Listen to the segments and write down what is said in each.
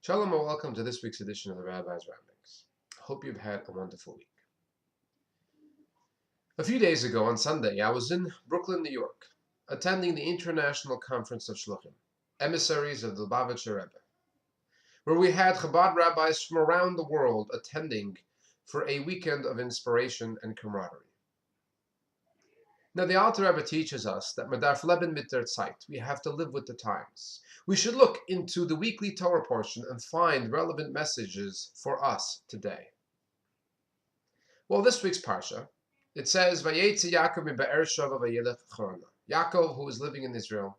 Shalom and welcome to this week's edition of the Rabbi's Ramblings. I hope you've had a wonderful week. A few days ago on Sunday, I was in Brooklyn, New York, attending the International Conference of Shluchim, emissaries of the Lubavitcher Rebbe, where we had Chabad rabbis from around the world attending for a weekend of inspiration and camaraderie. Now, the Alter Rebbe teaches us that Medarf Leben mit der Zeit, we have to live with the times. We should look into the weekly Torah portion and find relevant messages for us today. Well, this week's Parsha, it says, Vayetze Yaakov mi Be'er Sheva vayelech Charana. Yaakov, who is living in Israel,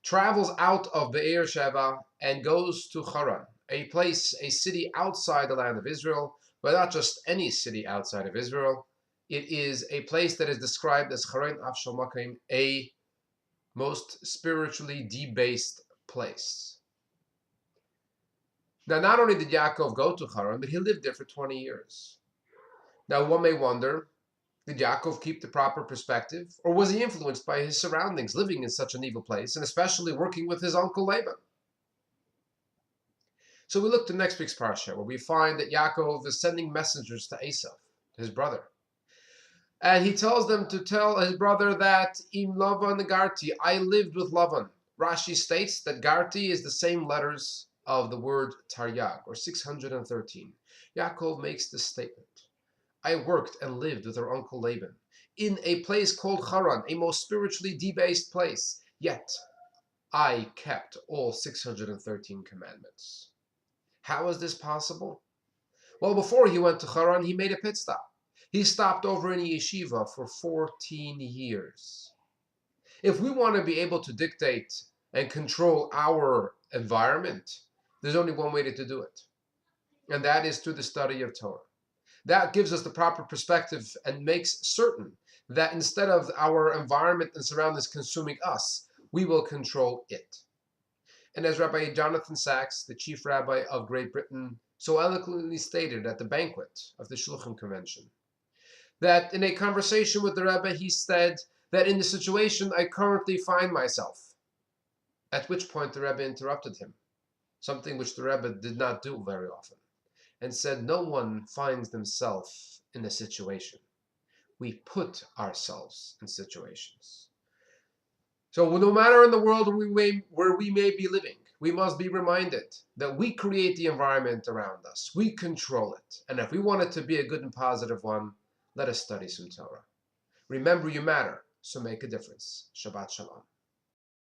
travels out of Be'er Sheva and goes to Haran, a place, a city outside the land of Israel, but not just any city outside of Israel. It is a place that is described as Haran Avshal Makim, a most spiritually debased place. Now, not only did Yaakov go to Haran, but he lived there for 20 years. Now, one may wonder, did Yaakov keep the proper perspective, or was he influenced by his surroundings, living in such an evil place, and especially working with his uncle Laban? So we look to next week's Parsha, where we find that Yaakov is sending messengers to Esau, his brother. And he tells them to tell his brother that Im Lavan Garti, I lived with Lavan. Rashi states that Garti is the same letters of the word Taryag, or 613. Yaakov makes this statement. I worked and lived with our uncle Laban in a place called Haran, a most spiritually debased place, yet I kept all 613 commandments. How is this possible? Well, before he went to Haran, he made a pit stop. He stopped over in a yeshiva for 14 years. If we want to be able to dictate and control our environment, there's only one way to do it, and that is through the study of Torah. That gives us the proper perspective and makes certain that instead of our environment and surroundings consuming us, we will control it. And as Rabbi Jonathan Sachs, the chief rabbi of Great Britain, so eloquently stated at the banquet of the Shluchim Convention, that in a conversation with the Rebbe, he said that in the situation I currently find myself, at which point the Rebbe interrupted him, something which the Rebbe did not do very often, and said, no one finds themselves in a situation. We put ourselves in situations. So no matter in the world where we may be living, we must be reminded that we create the environment around us. We control it. And if we want it to be a good and positive one, let us study some Torah. Remember, you matter, so make a difference. Shabbat Shalom.